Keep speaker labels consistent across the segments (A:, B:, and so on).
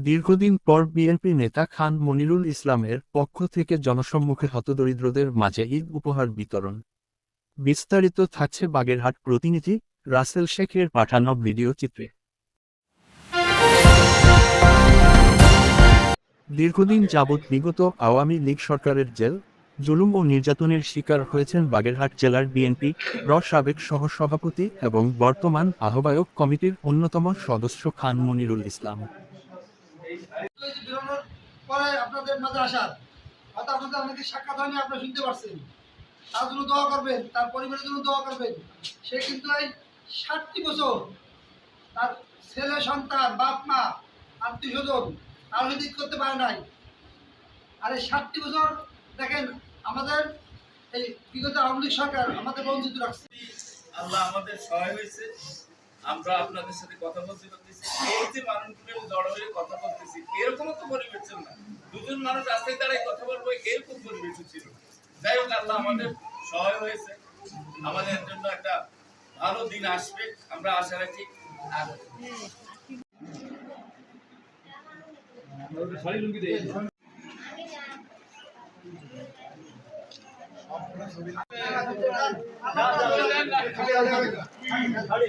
A: দীর্ঘদিন পর বিএনপি নেতা খান মনিরুল ইসলামের পক্ষ থেকে জনসম্মুখে হতদরিদ্রদের মাঝে ঈদ উপহার বিতরণ। বিস্তারিত থাকছে বাগেরহাট প্রতিনিধি রাসেল শেখের পাঠানো ভিডিও চিত্রে। দীর্ঘদিন যাবৎ বিগত আওয়ামী লীগ সরকারের জেল, জুলুম ও নির্যাতনের শিকার হয়েছেন বাগেরহাট জেলার বিএনপি সাবেক সহসভাপতি এবং বর্তমান আহ্বায়ক কমিটির অন্যতম সদস্য খান মনিরুল ইসলাম।
B: বেরোনোর পরে আপনাদের মাঝে আসার হয়তো আপনাদের অনেকে সাক্ষাৎ হয়নি, আপনারা শুনতে পারছেন। তার জন্য দোয়া করবেন, তার পরিবারের জন্য দোয়া করবেন। সে কিন্তু এই 60টি বছর তার ছেলে সন্তান, বাপ মা, আত্মীয় স্বজন কারো দিক করতে পারে নাই। আর এই 60টি বছর দেখেন আমাদের এই বিগত আওয়ামী লীগ সরকার আমাদের বঞ্চিত রাখছে।
C: আল্লাহ আমাদের সহায় হয়েছে, আমরা আপনাদের সাথে কথা বলতে পারতেছি। এই যে মানুষগুলো জড়ো হয়ে কথা বলতেছি, এরকমও তো পরিবেশ ছিল না। দুজন মানুষ রাস্তায় দাঁড়ায় কথা বলবো, এরকম পরিবেশ ছিল। যাই হোক, আল্লাহ আমাদের সহায় হয়েছে। আমাদের জন্য একটা ভালো দিন আসবে, আমরা আশা রাখি। আর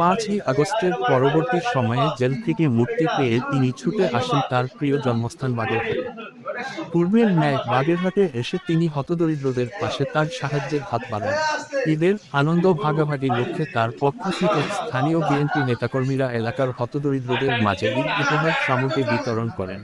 A: 5ই আগস্টের পরবর্তী সময়ে জেল থেকে মুক্তি পেয়ে তিনি ছুটে আসেন তার প্রিয় জন্মস্থান বাগেরহাটে। পূর্বের ন্যায় বাগেরহাটে এসে তিনি হতদরিদ্রদের পাশে তার সাহায্যের হাত বাড়ান। ঈদের আনন্দ ভাগাভাগির লক্ষ্যে তার পক্ষ থেকে স্থানীয় বিএনপি নেতাকর্মীরা এলাকার হতদরিদ্রদের মাঝে ঈদ উপহার সামগ্রী বিতরণ করেন।